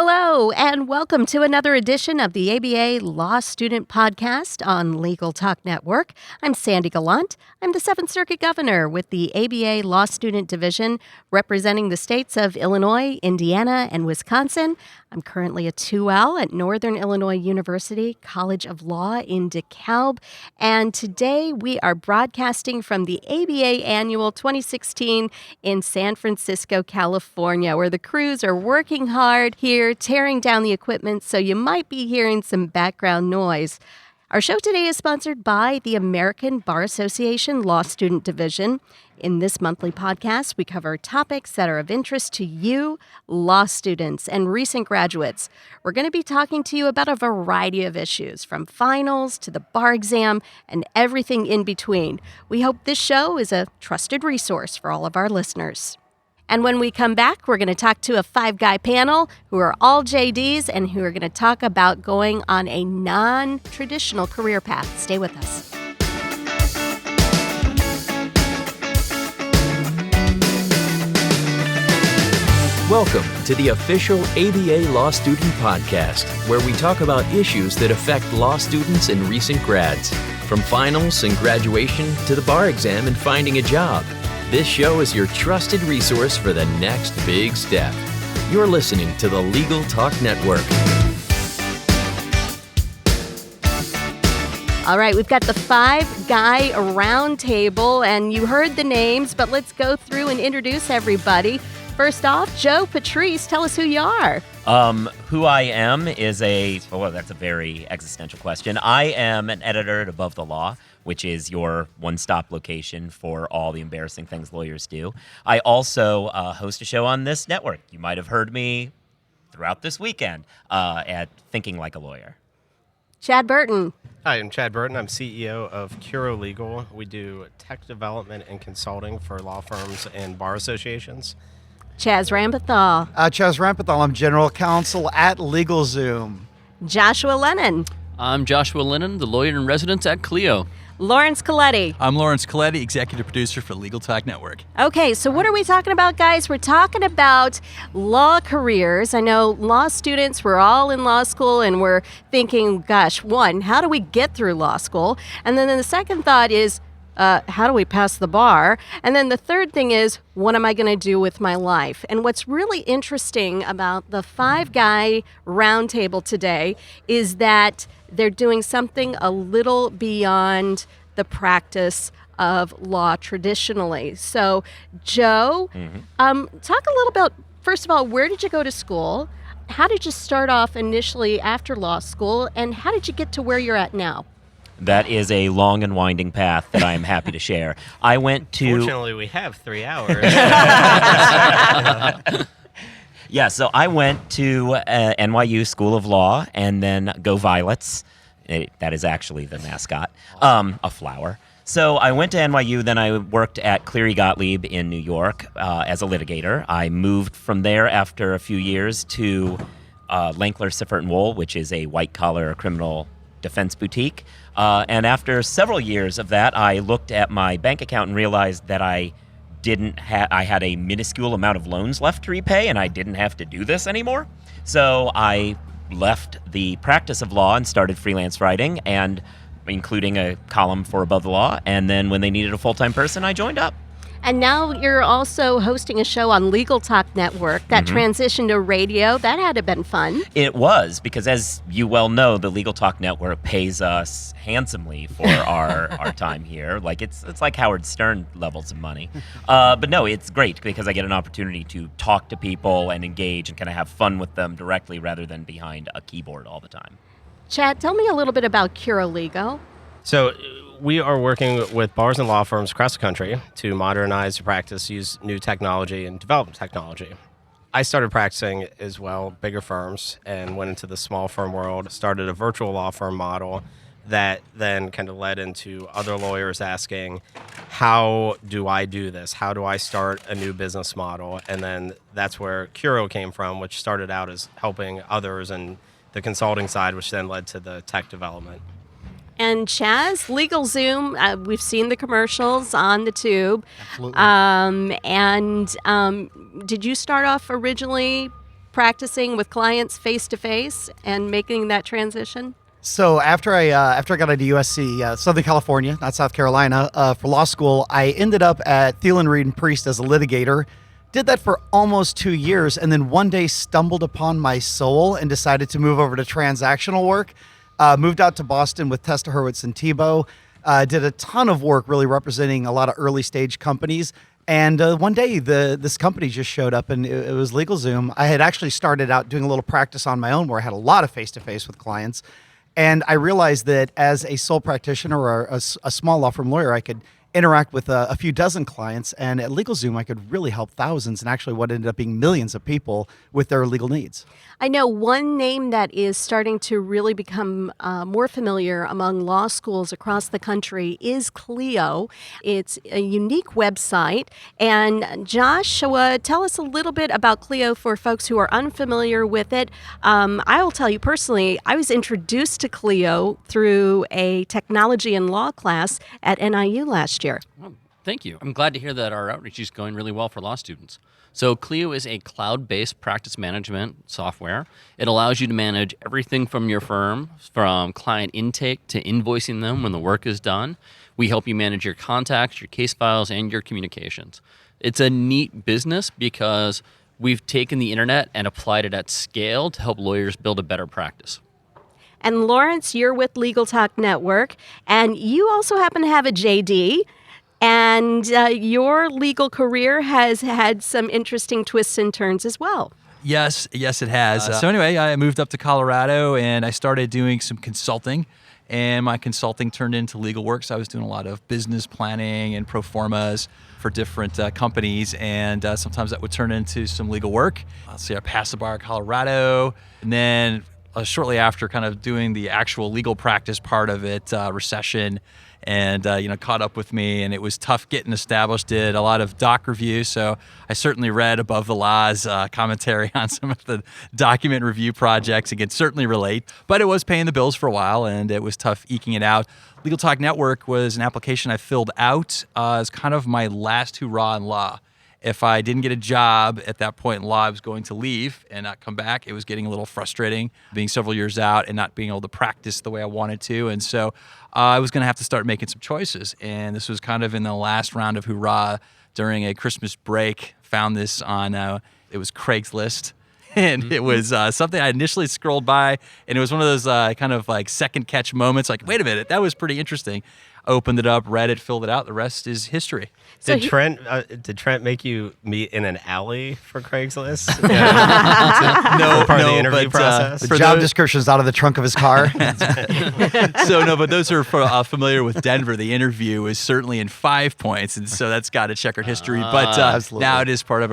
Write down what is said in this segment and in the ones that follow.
Hello, and welcome to another edition of the ABA Law Student Podcast on Legal Talk Network. I'm Sandy Gallant. I'm the 7th Circuit Governor with the ABA Law Student Division, representing the states of Illinois, Indiana, and Wisconsin. I'm currently a 2L at Northern Illinois University College of Law in DeKalb, and today we are broadcasting from the ABA Annual 2016 in San Francisco, California, where the crews are working hard here, tearing down the equipment, so you might be hearing some background noise. Our show today is sponsored by the American Bar Association Law Student Division. In this monthly podcast, we cover topics that are of interest to you, law students, and recent graduates. We're going to be talking to you about a variety of issues, from finals to the bar exam and everything in between. We hope this show is a trusted resource for all of our listeners. And when we come back, we're going to talk to a 5-guy panel who are all JDs and who are going to talk about going on a non-traditional career path. Stay with us. Welcome to the official ABA Law Student Podcast, where we talk about issues that affect law students and recent grads, from finals and graduation to the bar exam and finding a job. This show is your trusted resource for the next big step. You're listening to the Legal Talk Network. All right, we've got the 5-guy roundtable, and you heard the names, but let's go through and introduce everybody. First off, Joe, Patrice, tell us who you are. Who I am is that's a very existential question. I am an editor at Above the Law, which is your one-stop location for all the embarrassing things lawyers do. I also host a show on this network. You might have heard me throughout this weekend at Thinking Like a Lawyer. Chad Burton. Hi, I'm Chad Burton. I'm CEO of CuroLegal. We do tech development and consulting for law firms and bar associations. Chaz Rampenthal. Chaz Rampenthal. I'm General Counsel at LegalZoom. Joshua Lenon. I'm Joshua Lenon, the lawyer in residence at Clio. Laurence Colletti. I'm Laurence Colletti, executive producer for Legal Talk Network. Okay, so what are we talking about, guys? We're talking about law careers. I know law students, we're all in law school, and we're thinking, gosh, one, how do we get through law school? And then the second thought is, how do we pass the bar? And then the third thing is, what am I going to do with my life? And what's really interesting about the 5-guy roundtable today is that they're doing something a little beyond the practice of law traditionally. So, Joe, talk a little about, first of all, where did you go to school? How did you start off initially after law school? And how did you get to where you're at now? That is a long and winding path that I am happy to share. I went to... Fortunately, we have 3 hours. Yeah, so I went to NYU School of Law and then Go Violets. That is actually the mascot, a flower. So I went to NYU, then I worked at Cleary Gottlieb in New York as a litigator. I moved from there after a few years to Lankler, Siffert & Wohl, which is a white-collar criminal defense boutique. And after several years of that, I looked at my bank account and realized that I had a minuscule amount of loans left to repay, and I didn't have to do this anymore. So I left the practice of law and started freelance writing, and including a column for Above the Law. And then when they needed a full-time person, I joined up. And now you're also hosting a show on Legal Talk Network that transitioned to radio. That had to have been fun. It was, because as you well know, the Legal Talk Network pays us handsomely for our time here. Like it's like Howard Stern levels of money. But no, it's great because I get an opportunity to talk to people and engage and kind of have fun with them directly rather than behind a keyboard all the time. Chad, tell me a little bit about CuroLegal. So we are working with bars and law firms across the country to modernize the practice, use new technology, and develop technology. I started practicing as well, bigger firms, and went into the small firm world, started a virtual law firm model that then kind of led into other lawyers asking, how do I do this? How do I start a new business model? And then that's where Curo came from, which started out as helping others and the consulting side, which then led to the tech development. And Chaz, LegalZoom, we've seen the commercials on the tube. Absolutely. Did you start off originally practicing with clients face-to-face and making that transition? So after I got into USC, Southern California, not South Carolina, for law school, I ended up at Thielen, Reed & Priest as a litigator. Did that for almost 2 years, and then one day stumbled upon my soul and decided to move over to transactional work. Moved out to Boston with Testa Hurwitz and Tebow. Did a ton of work really representing a lot of early stage companies. And one day this company just showed up, and it was LegalZoom. I had actually started out doing a little practice on my own where I had a lot of face-to-face with clients. And I realized that as a sole practitioner or a small law firm lawyer, I could interact with a few dozen clients, and at LegalZoom, I could really help thousands and actually what ended up being millions of people with their legal needs. I know one name that is starting to really become more familiar among law schools across the country is Clio. It's a unique website. And Joshua, tell us a little bit about Clio for folks who are unfamiliar with it. I will tell you personally, I was introduced to Clio through a technology and law class at NIU last year. Oh, thank you. I'm glad to hear that our outreach is going really well for law students. So Clio is a cloud-based practice management software. It allows you to manage everything from your firm, from client intake to invoicing them when the work is done. We help you manage your contacts, your case files, and your communications. It's a neat business because we've taken the internet and applied it at scale to help lawyers build a better practice. And Laurence, you're with Legal Talk Network, and you also happen to have a JD. And your legal career has had some interesting twists and turns as well. Yes, it has. So anyway, I moved up to Colorado and I started doing some consulting. And my consulting turned into legal work. So I was doing a lot of business planning and pro formas for different companies. And sometimes that would turn into some legal work. So I passed the bar at Colorado. And then shortly after kind of doing the actual legal practice part of it, recession and caught up with me, and it was tough getting established. Did a lot of doc review, so I certainly read Above the Law's commentary on some of the document review projects. Again, certainly relate, but it was paying the bills for a while, and it was tough eking it out. Legal Talk Network was an application I filled out as kind of my last hurrah in law. If I didn't get a job at that point in law, I was going to leave and not come back. It was getting a little frustrating being several years out and not being able to practice the way I wanted to. And so I was going to have to start making some choices. And this was kind of in the last round of hurrah during a Christmas break. Found this on, it was Craigslist. And it was something I initially scrolled by. And it was one of those kind of like second catch moments. Like, wait a minute, that was pretty interesting. Opened it up, read it, filled it out. The rest is history. So Did Trent make you meet in an alley for Craigslist? No, part of the no, interview but, process. The job description's out of the trunk of his car. But those who are familiar with Denver, the interview is certainly in 5 points, and so that's got a checkered history. But now it is part of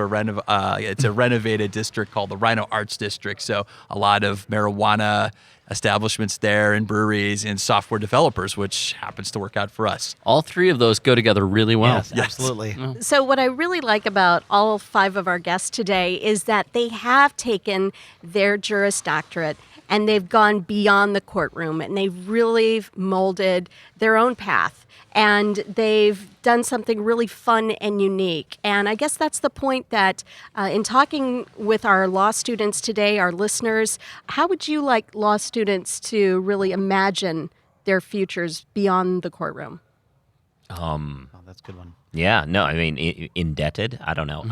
it's a renovated district called the Rhino Arts District. So a lot of marijuana establishments there and breweries and software developers, which happens to work out for us. All three of those go together really well. Yes, absolutely. So what I really like about all 5 of our guests today is that they have taken their Juris Doctorate and they've gone beyond the courtroom and they've really molded their own path. And they've done something really fun and unique. And I guess that's the point that in talking with our law students today, our listeners, how would you like law students to really imagine their futures beyond the courtroom? Oh, that's a good one. Yeah, no, I mean, indebted? I don't know.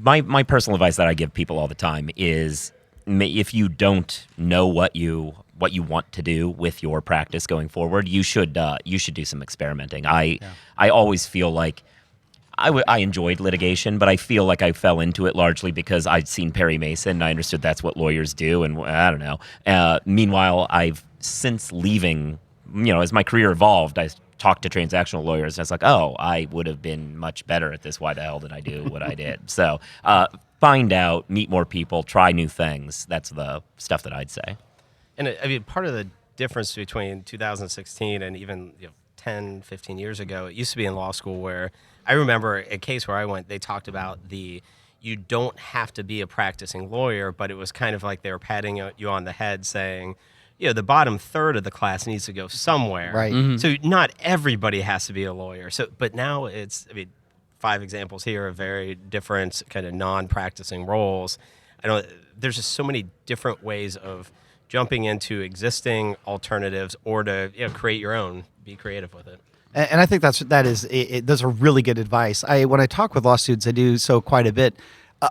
My personal advice that I give people all the time is if you don't know what you want to do with your practice going forward, you should do some experimenting. I always feel like I enjoyed litigation, but I feel like I fell into it largely because I'd seen Perry Mason and I understood that's what lawyers do, and I don't know. Meanwhile, I've since leaving, as my career evolved, I talked to transactional lawyers and I was like, oh, I would have been much better at this. Why the hell did I do what I did? So find out, meet more people, try new things. That's the stuff that I'd say. And I mean, part of the difference between 2016 and even 10, 15 years ago, it used to be in law school where I remember a case where I went, they talked about you don't have to be a practicing lawyer, but it was kind of like they were patting you on the head saying, the bottom third of the class needs to go somewhere. Right. Mm-hmm. So not everybody has to be a lawyer. But now 5 examples here of very different kind of non-practicing roles. I know there's just so many different ways of jumping into existing alternatives or to create your own, be creative with it. And I think those are really good advice. When I talk with law students, I do so quite a bit.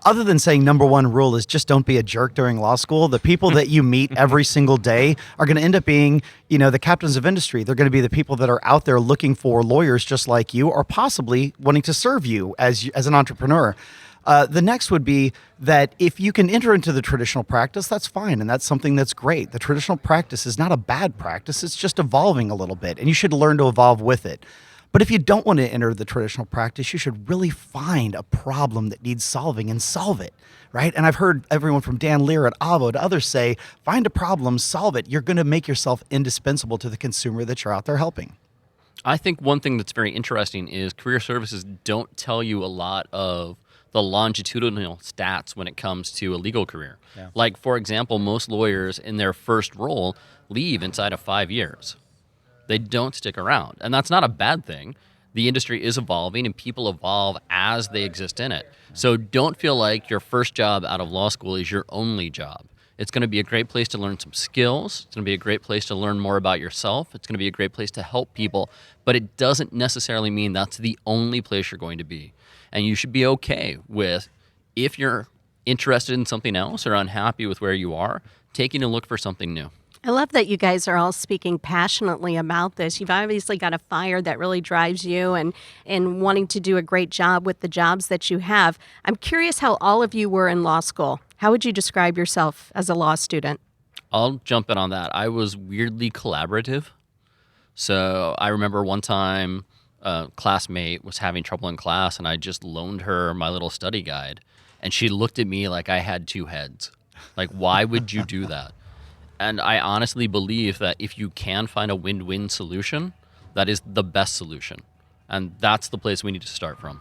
Other than saying number one rule is just don't be a jerk during law school, the people that you meet every single day are going to end up being, the captains of industry. They're going to be the people that are out there looking for lawyers just like you, or possibly wanting to serve you as an entrepreneur. The next would be that if you can enter into the traditional practice, that's fine. And that's something that's great. The traditional practice is not a bad practice. It's just evolving a little bit, and you should learn to evolve with it. But if you don't want to enter the traditional practice, you should really find a problem that needs solving and solve it, right? And I've heard everyone from Dan Lear at Avo to others say, find a problem, solve it. You're going to make yourself indispensable to the consumer that you're out there helping. I think one thing that's very interesting is career services don't tell you a lot of the longitudinal stats when it comes to a legal career. Yeah. Like, for example, most lawyers in their first role leave inside of 5 years. They don't stick around. And that's not a bad thing. The industry is evolving and people evolve as they exist in it. So don't feel like your first job out of law school is your only job. It's going to be a great place to learn some skills. It's going to be a great place to learn more about yourself. It's going to be a great place to help people. But it doesn't necessarily mean that's the only place you're going to be. And you should be okay with, if you're interested in something else or unhappy with where you are, taking a look for something new. I love that you guys are all speaking passionately about this. You've obviously got a fire that really drives you and wanting to do a great job with the jobs that you have. I'm curious how all of you were in law school. How would you describe yourself as a law student? I'll jump in on that. I was weirdly collaborative. So I remember one time a classmate was having trouble in class, and I just loaned her my little study guide. And she looked at me like I had 2 heads. Like, why would you do that? And I honestly believe that if you can find a win-win solution, that is the best solution. And that's the place we need to start from.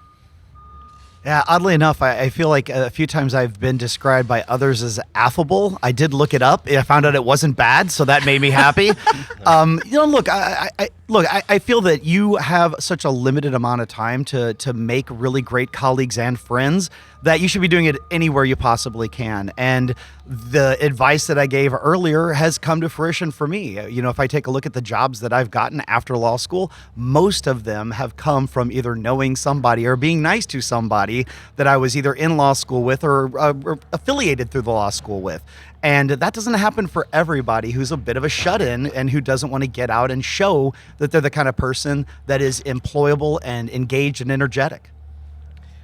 Yeah, oddly enough, I feel like a few times I've been described by others as affable. I did look it up. I found out it wasn't bad, so that made me happy. Look, I feel that you have such a limited amount of time to make really great colleagues and friends that you should be doing it anywhere you possibly can. And the advice that I gave earlier has come to fruition for me. If I take a look at the jobs that I've gotten after law school, most of them have come from either knowing somebody or being nice to somebody that I was either in law school with or affiliated through the law school with. And that doesn't happen for everybody who's a bit of a shut-in and who doesn't want to get out and show that they're the kind of person that is employable and engaged and energetic.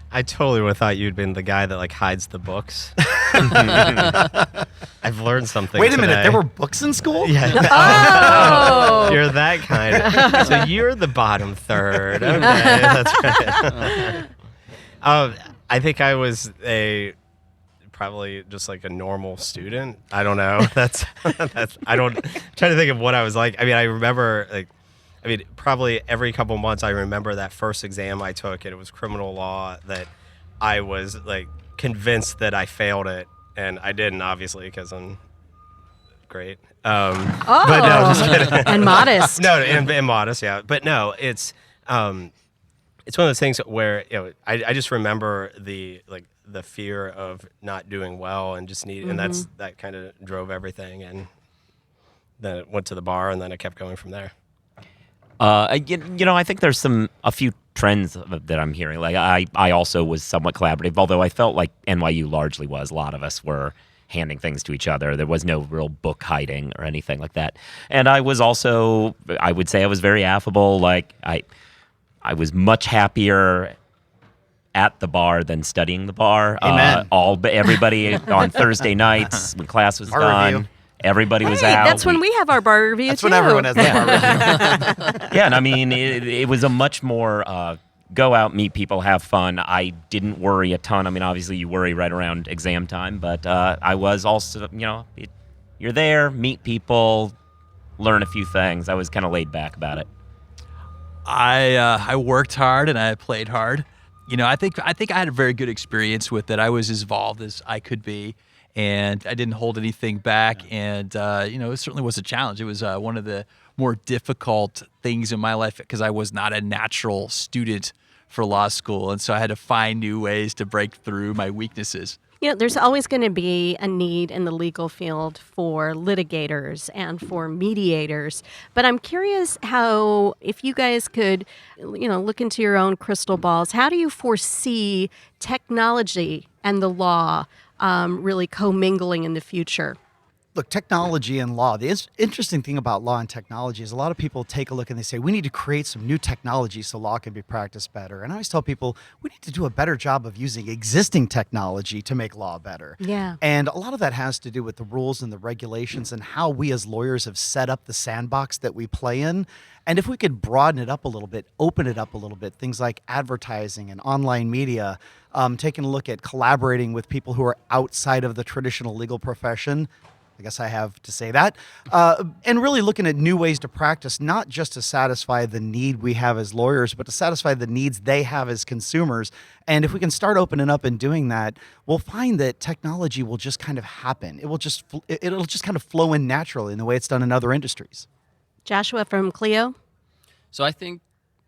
I totally would have thought you'd been the guy that hides the books. I've learned something. Wait a minute, today. there were books in school? Yeah. Oh! You're that kind. So you're the bottom third. Okay, that's right. I think I was probably just like a normal student. I don't know. That's I'm trying to think of what I was like. I mean, I remember probably every couple months I remember that first exam I took, and it was criminal law, that I was convinced that I failed it, and I didn't, obviously, because I'm great. But no, just kidding. And modest. No, and modest, yeah. But no, it's one of those things where I just remember the fear of not doing well and just and that kind of drove everything, and then it went to the bar, and then it kept going from there. I think there's a few trends that I'm hearing. I also was somewhat collaborative, although I felt like NYU largely was. A lot of us were handing things to each other. There was no real book hiding or anything like that. And I was also, I would say I was very affable. I was much happier at the bar than studying the bar. Amen. Everybody on Thursday nights when class was Bar done. review. Everybody was Hey, out. that's when we have our bar review, That's too. when everyone has their bar review. Yeah, and I mean, it was a much more go out, meet people, have fun. I didn't worry a ton. I mean, obviously you worry right around exam time, but I was also, you're there, meet people, learn a few things. I was kind of laid back about it. I worked hard and I played hard. I think I had a very good experience with it. I was as involved as I could be, and I didn't hold anything back. And it certainly was a challenge. It was one of the more difficult things in my life because I was not a natural student for law school. And so I had to find new ways to break through my weaknesses. There's always going to be a need in the legal field for litigators and for mediators. But I'm curious how, if you guys could, look into your own crystal balls, how do you foresee technology and the law really commingling in the future? Look, technology and law, the interesting thing about law and technology is a lot of people take a look and they say, we need to create some new technology so law can be practiced better. And I always tell people, we need to do a better job of using existing technology to make law better. Yeah. And a lot of that has to do with the rules and the regulations and how we as lawyers have set up the sandbox that we play in. And if we could broaden it up a little bit, open it up a little bit, things like advertising and online media, taking a look at collaborating with people who are outside of the traditional legal profession, I guess I have to say that, and really looking at new ways to practice, not just to satisfy the need we have as lawyers, but to satisfy the needs they have as consumers. And if we can start opening up and doing that, we'll find that technology will just kind of happen. It'll just kind of flow in naturally in the way it's done in other industries. Joshua from Clio? So I think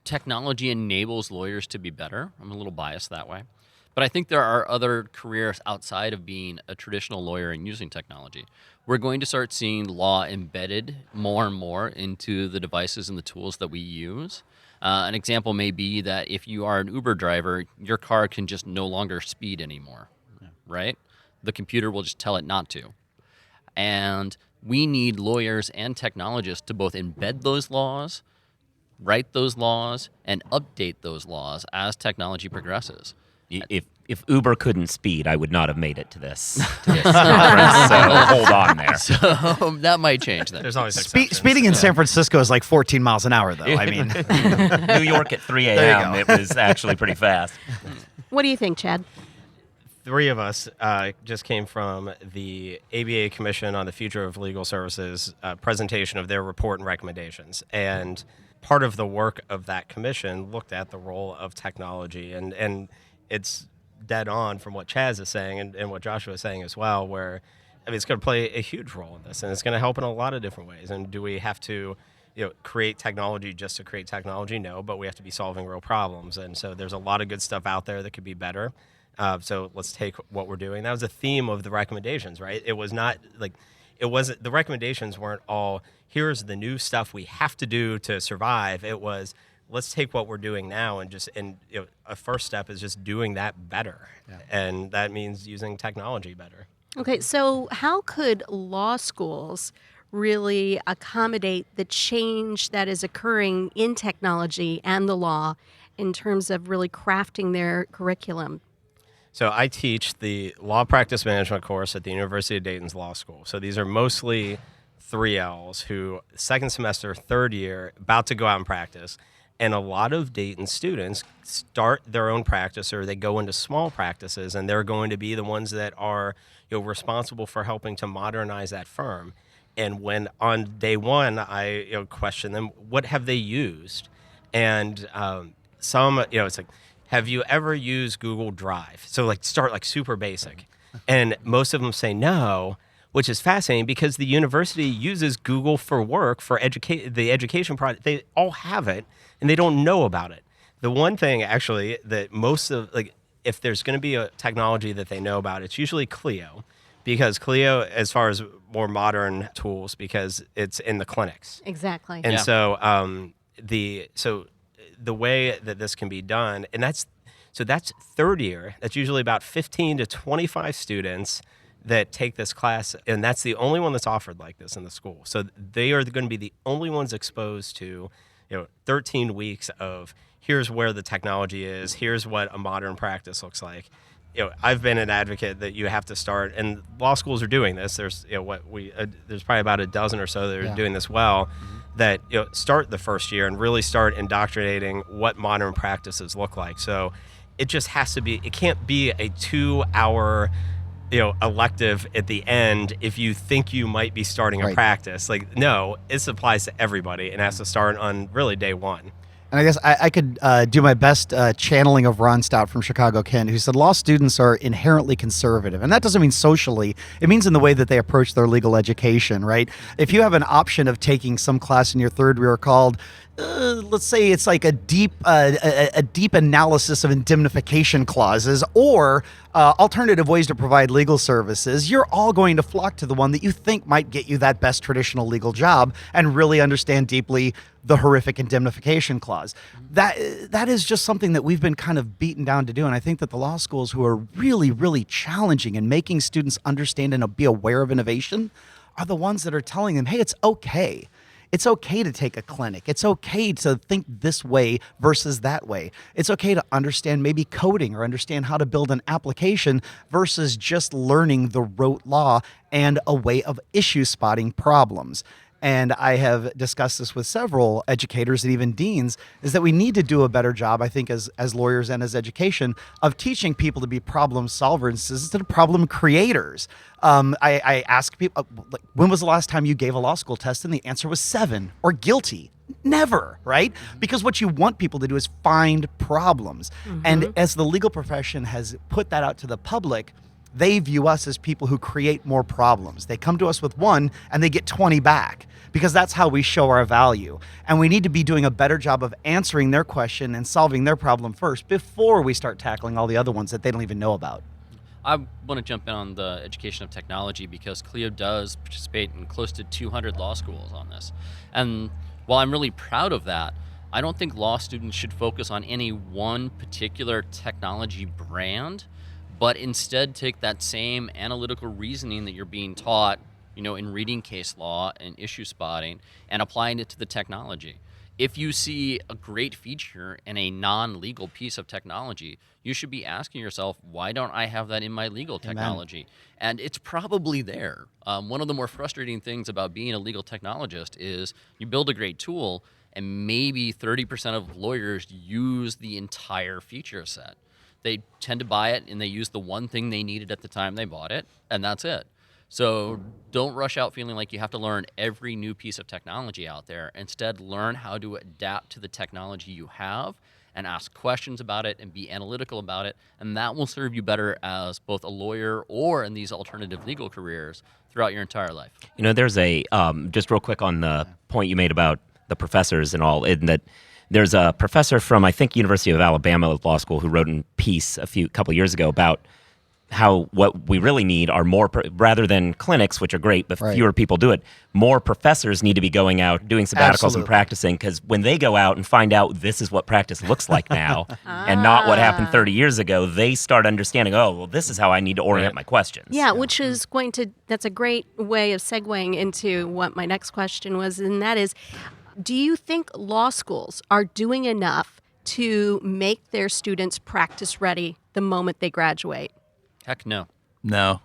technology enables lawyers to be better. I'm a little biased that way. But I think there are other careers outside of being a traditional lawyer and using technology. We're going to start seeing law embedded more and more into the devices and the tools that we use. An example may be that if you are an Uber driver, your car can just no longer speed anymore, right? The computer will just tell it not to. And we need lawyers and technologists to both embed those laws, write those laws, and update those laws as technology progresses. If Uber couldn't speed, I would not have made it to this conference. So hold on there. So that might change then. There's always exceptions. Speeding in San Francisco is like 14 miles an hour, though. I mean, New York at 3 a.m. It was actually pretty fast. What do you think, Chad? Three of us just came from the ABA Commission on the Future of Legal Services presentation of their report and recommendations. And part of the work of that commission looked at the role of technology. And it's dead on from what Chaz is saying and what Joshua is saying as well, where it's going to play a huge role in this, and it's going to help in a lot of different ways. And do we have to create technology just to create technology? No, but we have to be solving real problems. And so there's a lot of good stuff out there that could be better. So let's take what we're doing. That was the theme of the recommendations, right? It was not like, the recommendations weren't all, here's the new stuff we have to do to survive. It was, let's take what we're doing now and a first step is just doing that better. Yeah. And that means using technology better. Okay, so how could law schools really accommodate the change that is occurring in technology and the law in terms of really crafting their curriculum? So I teach the law practice management course at the University of Dayton's Law School. So these are mostly 3Ls who second semester, third year, about to go out and practice. And a lot of Dayton students start their own practice or they go into small practices, and they're going to be the ones that are responsible for helping to modernize that firm. And when on day one, I question them, what have they used? And some, it's like, have you ever used Google Drive? So start super basic. And most of them say no, which is fascinating because the university uses Google for work for the education product. They all have it, and they don't know about it. The one thing, actually, that most of, if there's going to be a technology that they know about, it's usually Clio, because Clio, as far as more modern tools, because it's in the clinics. Exactly. And so the way that this can be done, and that's third year. That's usually about 15 to 25 students that take this class, and that's the only one that's offered like this in the school. So they are going to be the only ones exposed to 13 weeks of here's where the technology is, here's what a modern practice looks like. I've been an advocate that you have to start, and law schools are doing this. There's there's probably about a dozen or so that are doing this well. That start the first year and really start indoctrinating what modern practices look like. So it just has to be. It can't be a 2-hour elective at the end if you think you might be starting a practice. No, this applies to everybody and has to start on really day one. And I guess I could do my best channeling of Ron Stout from Chicago Kent, who said law students are inherently conservative. And that doesn't mean socially. It means in the way that they approach their legal education, right? If you have an option of taking some class in your third year called let's say it's like a deep analysis of indemnification clauses or alternative ways to provide legal services, you're all going to flock to the one that you think might get you that best traditional legal job and really understand deeply the horrific indemnification clause. That is just something that we've been kind of beaten down to do. And I think that the law schools who are really, really challenging and making students understand and be aware of innovation are the ones that are telling them, hey, it's okay. It's okay to take a clinic. It's okay to think this way versus that way. It's okay to understand maybe coding or understand how to build an application versus just learning the rote law and a way of issue spotting problems. And I have discussed this with several educators and even deans, is that we need to do a better job, I think, as lawyers and as education, of teaching people to be problem solvers instead of problem creators. I ask people, like, when was the last time you gave a law school test? And the answer was 7, or guilty. Never, right? Because what you want people to do is find problems. And as the legal profession has put that out to the public, they view us as people who create more problems. They come to us with 1 and they get 20 back because that's how we show our value. And we need to be doing a better job of answering their question and solving their problem first before we start tackling all the other ones that they don't even know about. I want to jump in on the education of technology because Clio does participate in close to 200 law schools on this. And while I'm really proud of that, I don't think law students should focus on any one particular technology brand, but instead take that same analytical reasoning that you're being taught, in reading case law and issue spotting and applying it to the technology. If you see a great feature in a non-legal piece of technology, you should be asking yourself, why don't I have that in my legal technology? And it's probably there. One of the more frustrating things about being a legal technologist is you build a great tool and maybe 30% of lawyers use the entire feature set. They tend to buy it and they use the one thing they needed at the time they bought it, and that's it. So don't rush out feeling like you have to learn every new piece of technology out there. Instead, learn how to adapt to the technology you have and ask questions about it and be analytical about it, and that will serve you better as both a lawyer or in these alternative legal careers throughout your entire life. There's a, just real quick on the point you made about the professors and all, in that there's a professor from, I think, University of Alabama Law School who wrote in piece a couple years ago about how what we really need are more, rather than clinics, which are great, but fewer people do it, more professors need to be going out, doing sabbaticals and practicing, because when they go out and find out this is what practice looks like now and not what happened 30 years ago, they start understanding, oh, well, this is how I need to orient my questions. Yeah, which is that's a great way of segueing into what my next question was, and that is, do you think law schools are doing enough to make their students practice ready the moment they graduate? Heck no. No.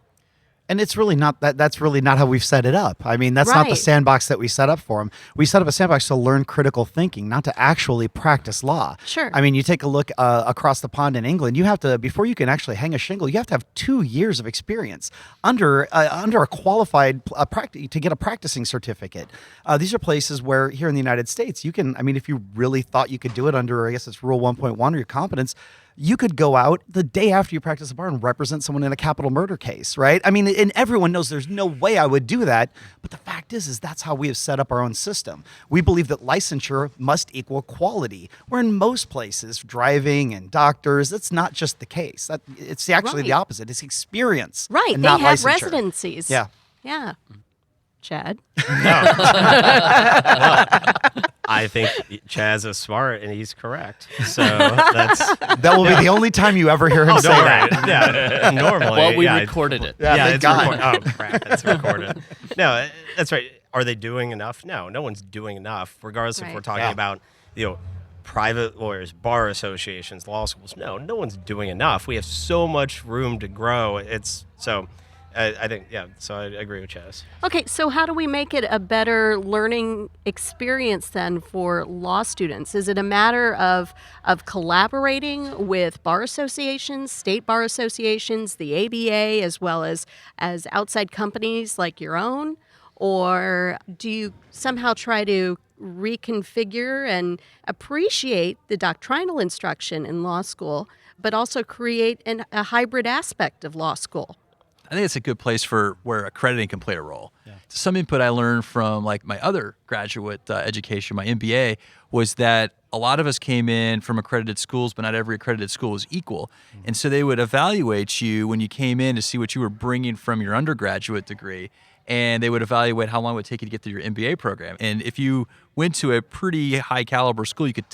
And it's really not that's really not how we've set it up. I mean, that's not the sandbox that we set up for them. We set up a sandbox to learn critical thinking, not to actually practice law. Sure. I mean, you take a look across the pond in England, you have to, before you can actually hang a shingle, you have to have 2 years of experience under a qualified to get a practicing certificate. These are places where here in the United States, you can, I mean, if you really thought you could do it under, I guess it's Rule 1.1 or your competence, you could go out the day after you practice the bar and represent someone in a capital murder case, right? I mean, and everyone knows there's no way I would do that. But the fact is that's how we have set up our own system. We believe that licensure must equal quality, where in most places, driving and doctors, that's not just the case. It's actually the opposite. It's experience. Right. And they not have licensure. residencies. Yeah. Yeah. Chad? I think Chaz is smart and he's correct. So that will be the only time you ever hear him say that. Yeah, normally. Well, we recorded it. Yeah, it's recorded. Oh, crap, it's recorded. No, that's right. Are they doing enough? No one's doing enough, regardless if we're talking about, private lawyers, bar associations, law schools. No one's doing enough. We have so much room to grow. I think, so I agree with Chaz. Okay, so how do we make it a better learning experience then for law students? Is it a matter of collaborating with bar associations, state bar associations, the ABA, as well as outside companies like your own? Or do you somehow try to reconfigure and appreciate the doctrinal instruction in law school, but also create a hybrid aspect of law school? I think it's a good place for where accrediting can play a role. Some input I learned from like my other graduate education, my MBA, was that a lot of us came in from accredited schools, but not every accredited school was equal. And so they would evaluate you when you came in to see what you were bringing from your undergraduate degree. And they would evaluate how long it would take you to get through your MBA program. And if you went to a pretty high caliber school, you could,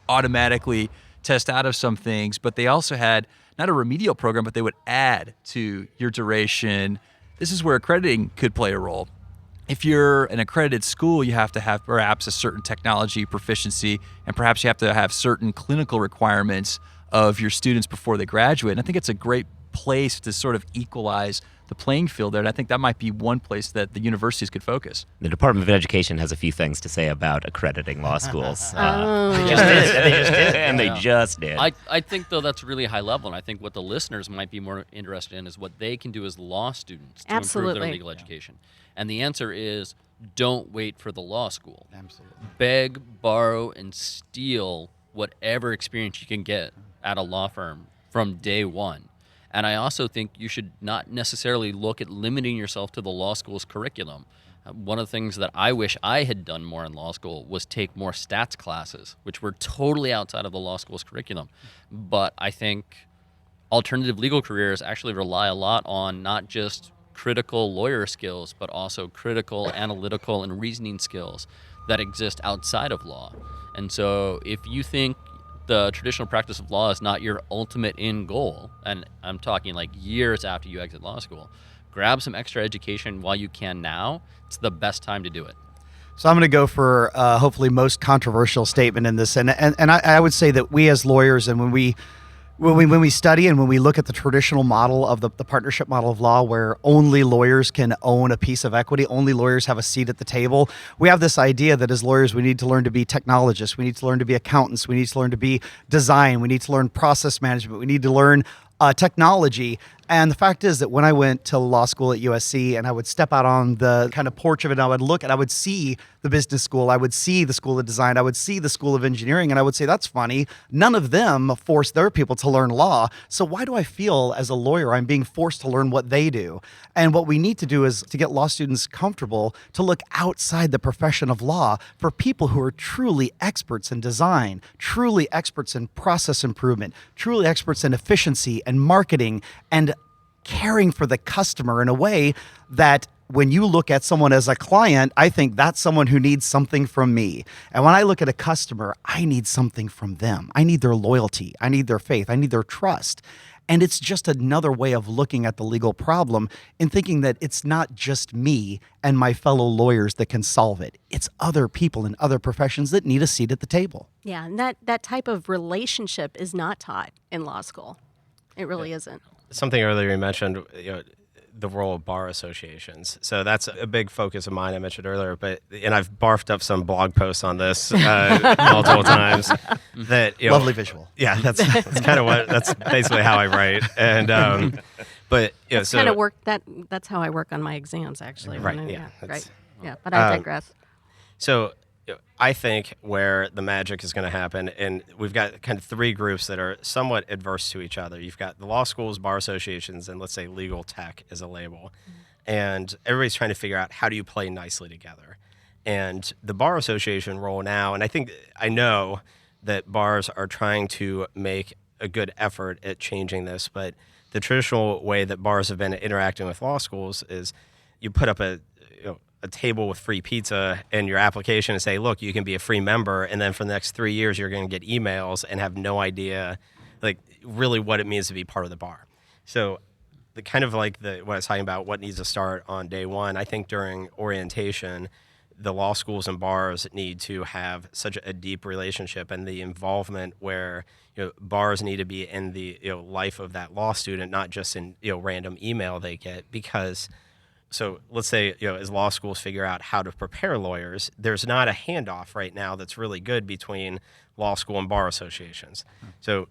automatically test out of some things. But they also had not a remedial program, but they would add to your duration. This is where accrediting could play a role. If you're an accredited school, you have to have perhaps a certain technology proficiency, and perhaps you have to have certain clinical requirements of your students before they graduate. And I think it's a great place to sort of equalize the playing field there. And I think that might be one place that the universities could focus. The Department of Education has a few things to say about accrediting law schools. They just did. And they just did. I think, though, that's really high level, and I think what the listeners might be more interested in is what they can do as law students to improve Absolutely. their legal education. And the answer is don't wait for the law school. Absolutely. Beg, borrow, and steal whatever experience you can get at a law firm from day one. And I also think you should not necessarily look at limiting yourself to the law school's curriculum. One of the things that I wish I had done more in law school was take more stats classes, which were totally outside of the law school's curriculum. But I think alternative legal careers actually rely a lot on not just critical lawyer skills, but also critical analytical and reasoning skills that exist outside of law. And so if you think the traditional practice of law is not your ultimate end goal, and I'm talking like years after you exit law school, grab some extra education while you can now. It's the best time to do it. So I'm going to go for hopefully most controversial statement in this, and I would say that we as lawyers, and when we study and when we look at the traditional model of the partnership model of law, where only lawyers can own a piece of equity, only lawyers have a seat at the table, we have this idea that as lawyers we need to learn to be technologists, we need to learn to be accountants, we need to learn to be design, we need to learn process management, we need to learn technology. And the fact is that when I went to law school at USC and I would step out on the kind of porch of it and I would look and I would see the business school, I would see the school of design, I would see the school of engineering, and I would say, that's funny. None of them force their people to learn law. So why do I feel as a lawyer I'm being forced to learn what they do? And what we need to do is to get law students comfortable to look outside the profession of law for people who are truly experts in design, truly experts in process improvement, truly experts in efficiency and marketing and caring for the customer in a way that when you look at someone as a client, I think that's someone who needs something from me. And when I look at a customer, I need something from them. I need their loyalty. I need their faith. I need their trust. And it's just another way of looking at the legal problem and thinking that it's not just me and my fellow lawyers that can solve it. It's other people in other professions that need a seat at the table. Yeah, and that type of relationship is not taught in law school. It really isn't. Something earlier you mentioned, the role of bar associations. So that's a big focus of mine I mentioned earlier, and I've barfed up some blog posts on this multiple times. Lovely visual. Yeah, that's kind of that's basically how I write. And but That's kind of work. That's how I work on my exams, actually. Right. Right. Yeah. But I digress. So I think where the magic is going to happen, and we've got kind of three groups that are somewhat adverse to each other. You've got the law schools, bar associations, and let's say legal tech as a label. And everybody's trying to figure out how do you play nicely together. And the bar association role now, and I know that bars are trying to make a good effort at changing this, but the traditional way that bars have been interacting with law schools is you put up a table with free pizza in your application and say, look, you can be a free member. And then for the next 3 years, you're going to get emails and have no idea, like, really what it means to be part of the bar. So the kind of like what I was talking about, what needs to start on day one, I think during orientation, the law schools and bars need to have such a deep relationship and the involvement where bars need to be in the life of that law student, not just in random email they get. Because so let's say, as law schools figure out how to prepare lawyers, there's not a handoff right now that's really good between law school and bar associations. So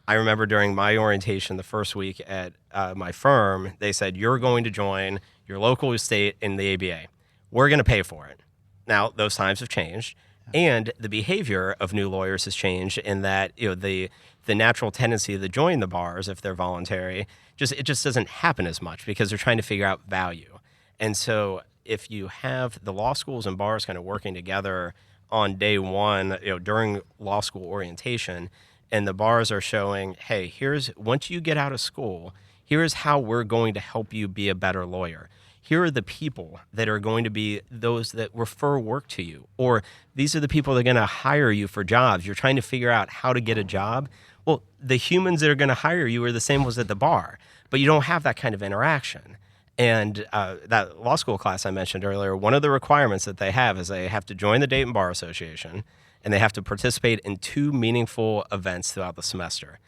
I remember during my orientation the first week at my firm, they said, you're going to join your local estate in the ABA. We're going to pay for it. Now, those times have changed, and the behavior of new lawyers has changed in that the natural tendency to join the bars, if they're voluntary, it just doesn't happen as much because they're trying to figure out value. And so if you have the law schools and bars kind of working together on day one, during law school orientation, and the bars are showing, hey, once you get out of school, here's how we're going to help you be a better lawyer. Here are the people that are going to be those that refer work to you, or these are the people that are going to hire you for jobs. You're trying to figure out how to get a job. Well, the humans that are going to hire you are the same ones at the bar, but you don't have that kind of interaction. And that law school class I mentioned earlier, one of the requirements that they have is they have to join the Dayton Bar Association, and they have to participate in 2 meaningful events throughout the semester.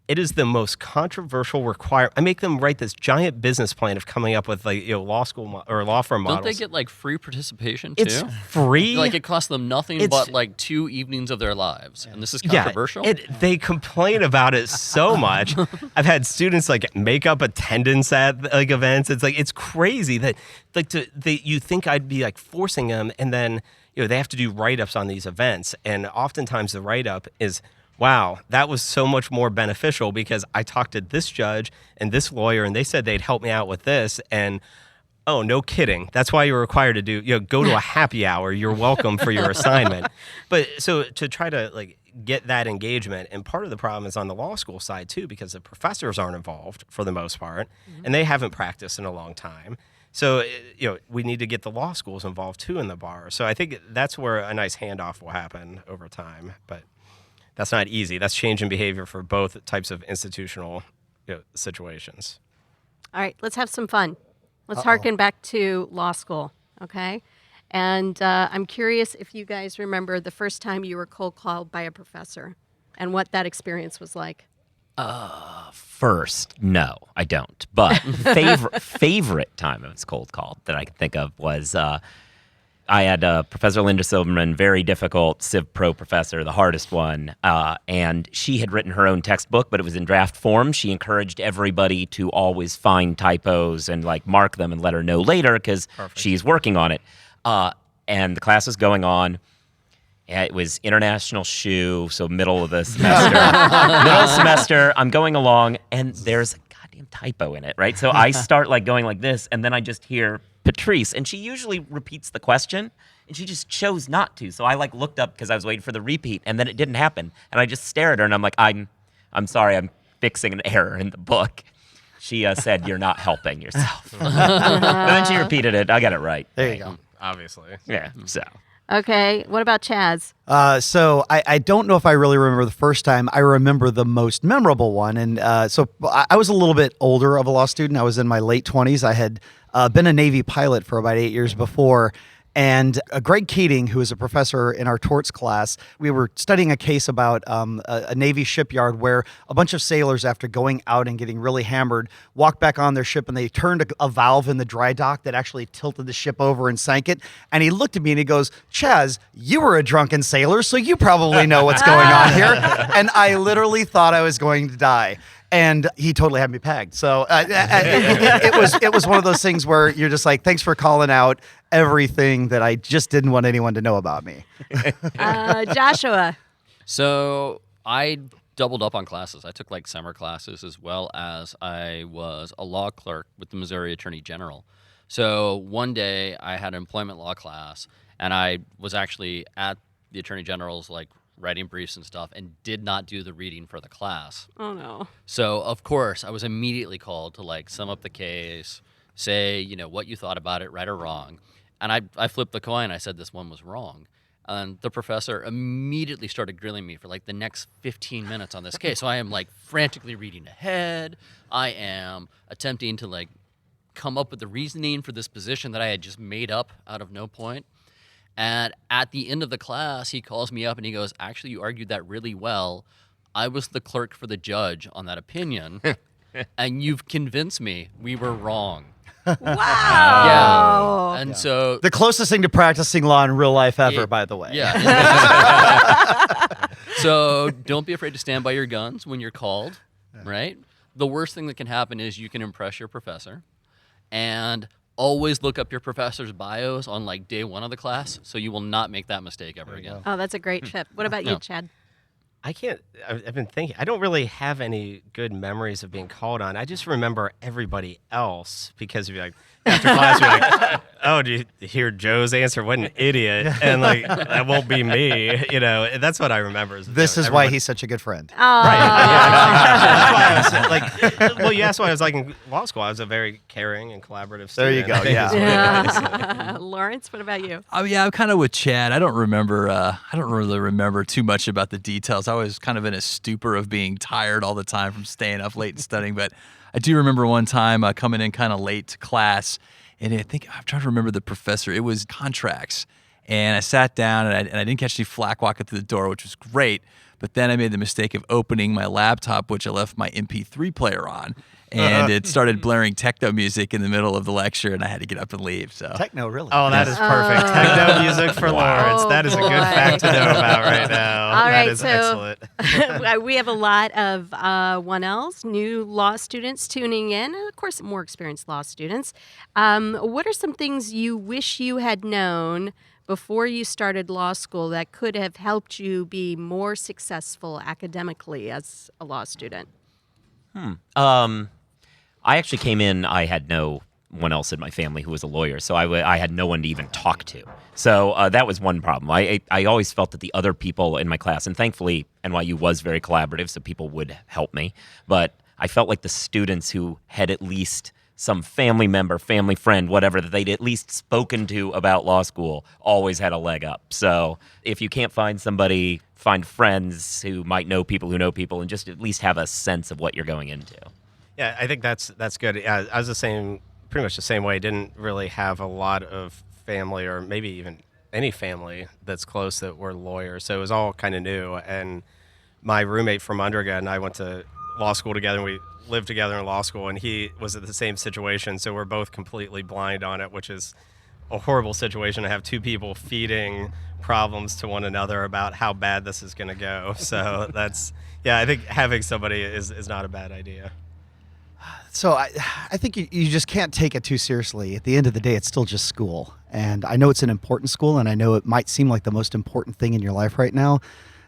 It is the most controversial requirement. I make them write this giant business plan of coming up with law school or law firm models. Don't they get like free participation too? It's free. Like it costs them nothing but like 2 evenings of their lives, and this is controversial. Yeah, they complain about it so much. I've had students like make up attendance at like events. It's crazy that you think I'd be like forcing them, and then they have to do write-ups on these events, and oftentimes the write-up is, wow, that was so much more beneficial because I talked to this judge and this lawyer, and they said they'd help me out with this. And oh, no kidding. That's why you're required to go to a happy hour. You're welcome for your assignment. But so to try to get that engagement, and part of the problem is on the law school side too, because the professors aren't involved for the most part, and they haven't practiced in a long time. So we need to get the law schools involved too in the bar. So I think that's where a nice handoff will happen over time, but that's not easy. That's changing behavior for both types of institutional situations. All right, let's have some fun. Let's harken back to law school, okay? And I'm curious if you guys remember the first time you were cold called by a professor and what that experience was like. First, no, I don't. But favorite time I was cold called that I can think of was I had Professor Linda Silverman, very difficult Civ Pro professor, the hardest one, and she had written her own textbook, but it was in draft form. She encouraged everybody to always find typos and mark them and let her know later because she's working on it. And the class was going on. It was international shoe, so middle of the semester. I'm going along, and there's a goddamn typo in it, right? So I start going like this, and then I just hear Patrice, and she usually repeats the question, and she just chose not to. So I looked up because I was waiting for the repeat, and then it didn't happen. And I just stare at her, and I'm like, I'm sorry, I'm fixing an error in the book. She said, you're not helping yourself. And then she repeated it. I got it right. There you go. Obviously. Yeah, so. Okay, what about Chaz? So I don't know if I really remember the first time. I remember the most memorable one. And so I was a little bit older of a law student. I was in my late 20s. I had been a Navy pilot for about 8 years before. And Greg Keating, who was a professor in our torts class, we were studying a case about a Navy shipyard where a bunch of sailors, after going out and getting really hammered, walked back on their ship and they turned a valve in the dry dock that actually tilted the ship over and sank it. And he looked at me and he goes, Chaz, you were a drunken sailor, so you probably know what's going on here. And I literally thought I was going to die. And he totally had me pegged. So it was one of those things where you're just like, thanks for calling out everything that I just didn't want anyone to know about me. Joshua. So I doubled up on classes. I took summer classes as well as I was a law clerk with the Missouri Attorney General. So one day I had an employment law class, and I was actually at the Attorney General's writing briefs and stuff, and did not do the reading for the class. Oh, no. So, of course, I was immediately called to, sum up the case, say, what you thought about it, right or wrong. And I flipped the coin. I said this one was wrong. And the professor immediately started grilling me for, the next 15 minutes on this case. So I am, frantically reading ahead. I am attempting to, come up with the reasoning for this position that I had just made up out of no point. And at the end of the class, he calls me up and he goes, actually, you argued that really well. I was the clerk for the judge on that opinion, and you've convinced me we were wrong. Wow. Yeah. And so... The closest thing to practicing law in real life ever, by the way. Yeah. So don't be afraid to stand by your guns when you're called, right? The worst thing that can happen is you can impress your professor, and always look up your professor's bios on day one of the class, so you will not make that mistake ever again. Oh, that's a great tip. What about you, Chad? I can't. I've been thinking. I don't really have any good memories of being called on. I just remember everybody else because you're like after class, you're like, "Oh, do you hear Joe's answer? What an idiot!" And like that won't be me. That's what I remember. This is why he's such a good friend. Right. Yeah, that's why I was well, you asked why I was like in law school. I was a very caring and collaborative There student. you go. Yeah. Laurence, what about you? Yeah, I'm kind of with Chad. I don't remember. I don't really remember too much about the details. I was kind of in a stupor of being tired all the time from staying up late and studying. But I do remember one time coming in kind of late to class, and I'm trying to remember the professor. It was contracts, and I sat down and I didn't catch any flack walking through the door, which was great. But then I made the mistake of opening my laptop, which I left my MP3 player on, and it started blaring techno music in the middle of the lecture, and I had to get up and leave. So Techno, really? Oh, that is perfect. Techno music for Laurence. Oh, That is a good boy. fact to know about right now. All right, that is so excellent. we have a lot of 1Ls, new law students tuning in, and of course, more experienced law students. What are some things you wish you had known before you started law school that could have helped you be more successful academically as a law student? I actually came in, I had no one else in my family who was a lawyer, so I had no one to even talk to. So that was one problem. I always felt that the other people in my class, and thankfully NYU was very collaborative, so people would help me, but I felt like the students who had at least some family member, family friend, whatever, that they'd at least spoken to about law school always had a leg up. So if you can't find somebody, find friends who might know people who know people, and just at least have a sense of what you're going into. Yeah, I think that's good. Yeah, I was pretty much the same way. Didn't really have a lot of family, or maybe even any family that's close that were lawyers. So it was all kind of new. And my roommate from undergrad and I went to law school together, and we lived together in law school, and he was in the same situation. So we're both completely blind on it, which is a horrible situation to have two people feeding problems to one another about how bad this is going to go. So I think having somebody is not a bad idea. So I think you just can't take it too seriously. At the end of the day, it's still just school. And I know it's an important school, and I know it might seem like the most important thing in your life right now.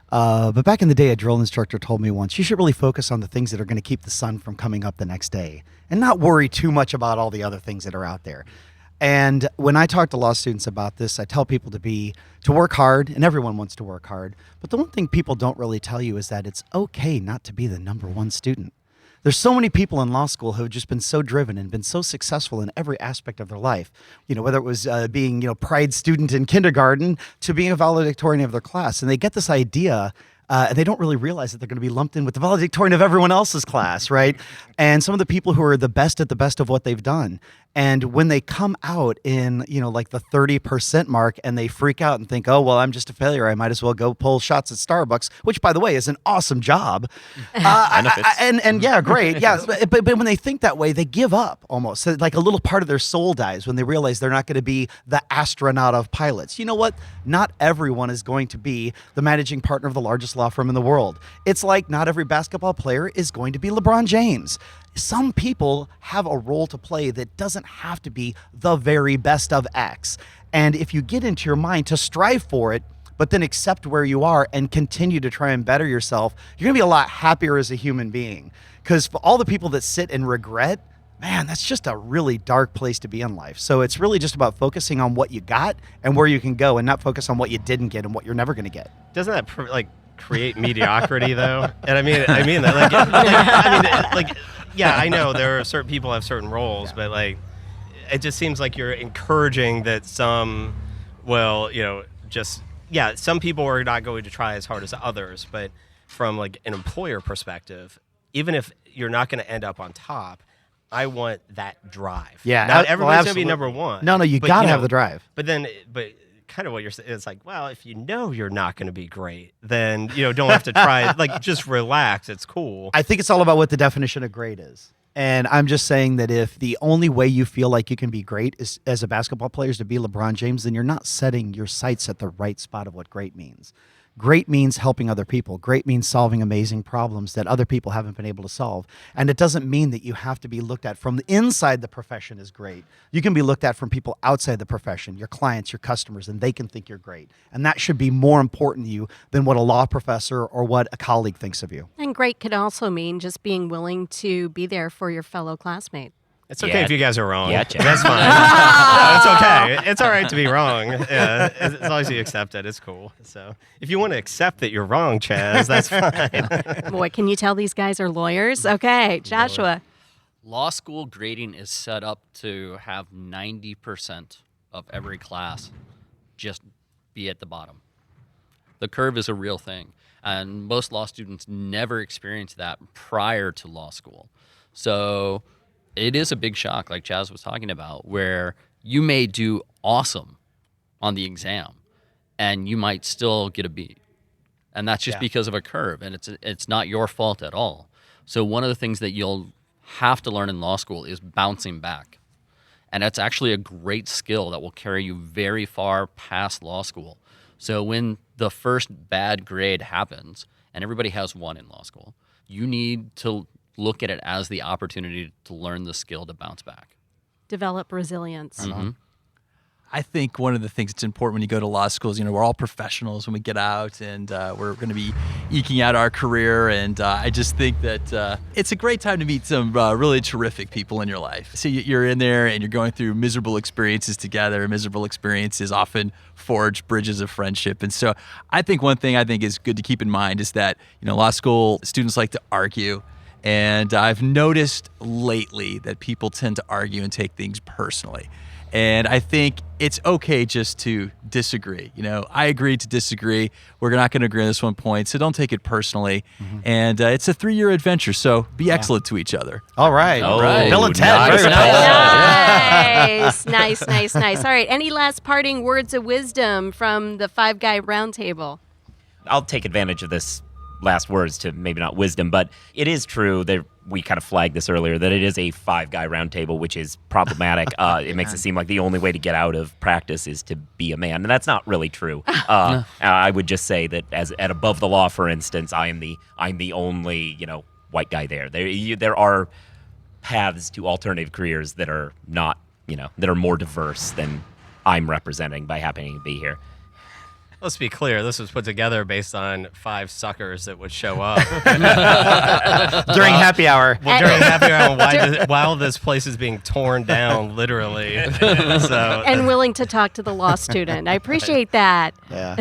But back in the day, a drill instructor told me once, you should really focus on the things that are going to keep the sun from coming up the next day and not worry too much about all the other things that are out there. And when I talk to law students about this, I tell people to work hard, and everyone wants to work hard. But the one thing people don't really tell you is that it's okay not to be the number one student. There's so many people in law school who have just been so driven and been so successful in every aspect of their life. Whether it was being, pride student in kindergarten to being a valedictorian of their class. And they get this idea, and they don't really realize that they're going to be lumped in with the valedictorian of everyone else's class, right? And some of the people who are the best at the best of what they've done. And when they come out in, like the 30% mark, and they freak out and think, oh, well, I'm just a failure, I might as well go pull shots at Starbucks, which, by the way, is an awesome job. And yeah, great. Yeah. But when they think that way, they give up almost. So like a little part of their soul dies when they realize they're not going to be the astronaut of pilots. You know what? Not everyone is going to be the managing partner of the largest law firm in the world. It's like not every basketball player is going to be LeBron James. Some people have a role to play that doesn't have to be the very best of X. And if you get into your mind to strive for it, but then accept where you are and continue to try and better yourself, you're going to be a lot happier as a human being. Because for all the people that sit and regret, man, that's just a really dark place to be in life. So it's really just about focusing on what you got and where you can go, and not focus on what you didn't get and what you're never going to get. Doesn't that create mediocrity though? And I mean that yeah, I know there are certain people have certain roles, but it just seems like you're encouraging that some people are not going to try as hard as others. But from an employer perspective, even if you're not going to end up on top, I want that drive. Yeah, not everybody's going to be absolutely. number one. No, you got to have the drive. But kind of what you're saying, it's like, well, if you're not going to be great, then don't have to try. Just relax. It's cool. I think it's all about what the definition of great is. And I'm just saying that if the only way you feel like you can be great is as a basketball player is to be LeBron James, then you're not setting your sights at the right spot of what great means. Great means helping other people. Great means solving amazing problems that other people haven't been able to solve. And it doesn't mean that you have to be looked at from the inside the profession is great. You can be looked at from people outside the profession, your clients, your customers, and they can think you're great. And that should be more important to you than what a law professor or what a colleague thinks of you. And great could also mean just being willing to be there for your fellow classmate. It's okay if you guys are wrong. Yeah, Chad. That's fine. No, it's okay. It's all right to be wrong. Yeah, as long as you accept it, it's cool. So if you want to accept that you're wrong, Chaz, that's fine. Boy, can you tell these guys are lawyers? Okay, Joshua. Law school grading is set up to have 90% of every class just be at the bottom. The curve is a real thing, and most law students never experience that prior to law school. So it is a big shock, like Chaz was talking about, where you may do awesome on the exam and you might still get a B. And that's just because of a curve, and it's not your fault at all. So one of the things that you'll have to learn in law school is bouncing back. And that's actually a great skill that will carry you very far past law school. So when the first bad grade happens, and everybody has one in law school, you need to look at it as the opportunity to learn the skill to bounce back. Develop resilience. Mm-hmm. I think one of the things that's important when you go to law school is, we're all professionals when we get out, and we're going to be eking out our career. And I just think that it's a great time to meet some really terrific people in your life. So you're in there and you're going through miserable experiences together. Miserable experiences often forge bridges of friendship. And so I think one thing I think is good to keep in mind is that, law school students like to argue. And I've noticed lately that people tend to argue and take things personally. And I think it's okay just to disagree. I agree to disagree. We're not going to agree on this one point, so don't take it personally. Mm-hmm. And it's a 3-year adventure, so be excellent to each other. All right. All right. Bill and Ted. Nice. Very nice. Nice. All right. Any last parting words of wisdom from the Five Guy Roundtable? I'll take advantage of this last words to maybe not wisdom, but it is true that we kind of flagged this earlier, that it is a 5-guy roundtable, which is problematic. It makes it seem like the only way to get out of practice is to be a man, and that's not really true. I would just say that as at Above the Law, for instance, I'm the only white guy there. There are paths to alternative careers that are not that are more diverse than I'm representing by happening to be here. Let's be clear, this was put together based on 5 suckers that would show up. During happy hour. Well, during happy hour, while this place is being torn down, literally. And willing to talk to the law student. I appreciate that. Yeah.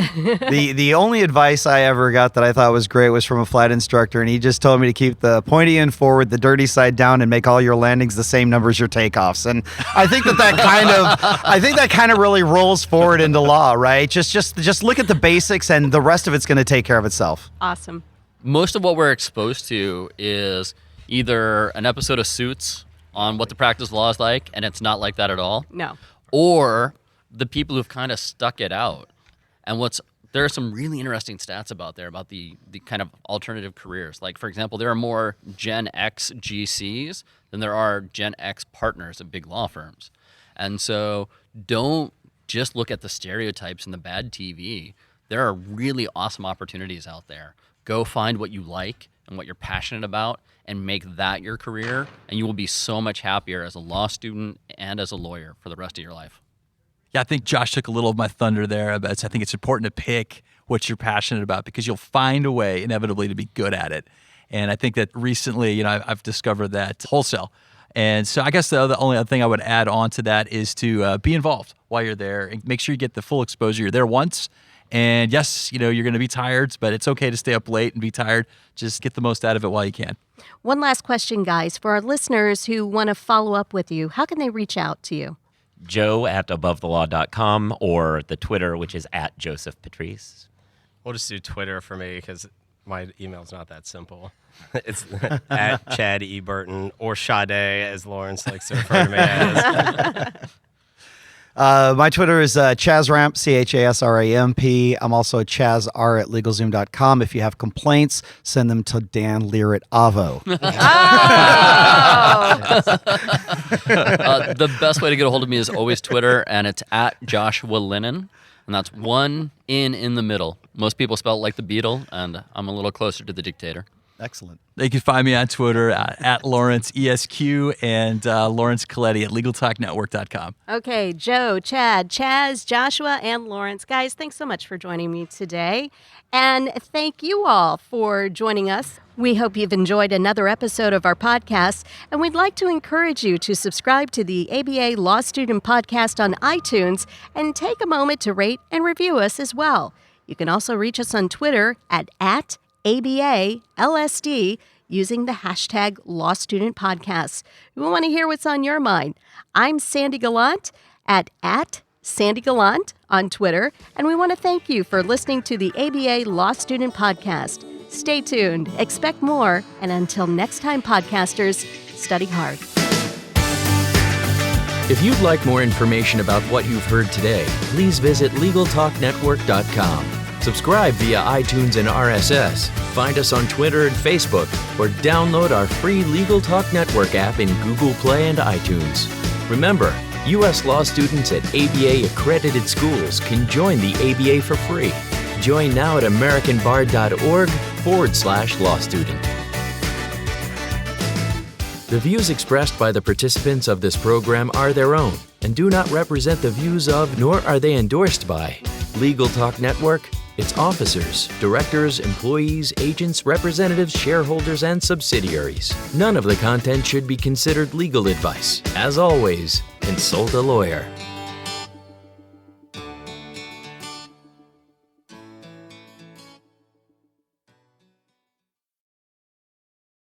The only advice I ever got that I thought was great was from a flight instructor, and he just told me to keep the pointy end forward, the dirty side down, and make all your landings the same number as your takeoffs. And I think that kind of really rolls forward into law, right? Just look at the basics, and the rest of it's going to take care of itself. Awesome. Most of what we're exposed to is either an episode of Suits on what the practice law is like, and it's not like that at all. No. Or the people who've kind of stuck it out. And there are some really interesting stats about the kind of alternative careers. Like, for example, there are more Gen X GCs than there are Gen X partners at big law firms. And so don't just look at the stereotypes and the bad TV. There are really awesome opportunities out there. Go find what you like and what you're passionate about and make that your career, and you will be so much happier as a law student and as a lawyer for the rest of your life. Yeah, I think Josh took a little of my thunder there. I think it's important to pick what you're passionate about because you'll find a way inevitably to be good at it. And I think that recently, I've discovered that wholesale. And so I guess the only other thing I would add on to that is to be involved while you're there and make sure you get the full exposure. You're there once, and yes, you're going to be tired, but it's okay to stay up late and be tired. Just get the most out of it while you can. One last question, guys. For our listeners who want to follow up with you, how can they reach out to you? Joe@abovethelaw.com or the Twitter, which is @JosephPatrice. We'll just do Twitter for me because my email's not that simple. It's @Chad E. Burton or Sade, as Laurence likes to refer to me as. My Twitter is ChazRamp, ChasRamp. I'm also ChazR at LegalZoom.com. If you have complaints, send them to Dan Lear at Avo. The best way to get a hold of me is always Twitter, and it's @Joshua Lenon. and that's one in the middle. Most people spell it like the Beatle, and I'm a little closer to the dictator. Excellent. They can find me on Twitter at Laurence ESQ and Laurence Colletti at LegalTalkNetwork.com. Okay, Joe, Chad, Chaz, Joshua, and Laurence. Guys, thanks so much for joining me today. And thank you all for joining us. We hope you've enjoyed another episode of our podcast, and we'd like to encourage you to subscribe to the ABA Law Student Podcast on iTunes and take a moment to rate and review us as well. You can also reach us on Twitter at ABA LSD using the hashtag Law Student Podcasts. We want to hear what's on your mind. I'm Sandy Gallant at Sandy Gallant on Twitter, and we want to thank you for listening to the ABA Law Student Podcast. Stay tuned, expect more, and until next time, podcasters, study hard. If you'd like more information about what you've heard today, please visit LegalTalkNetwork.com. Subscribe via iTunes and RSS. Find us on Twitter and Facebook, or download our free Legal Talk Network app in Google Play and iTunes. Remember, U.S. law students at ABA-accredited schools can join the ABA for free. Join now at AmericanBar.org/law student. The views expressed by the participants of this program are their own and do not represent the views of, nor are they endorsed by, Legal Talk Network, its officers, directors, employees, agents, representatives, shareholders, and subsidiaries. None of the content should be considered legal advice. As always, consult a lawyer.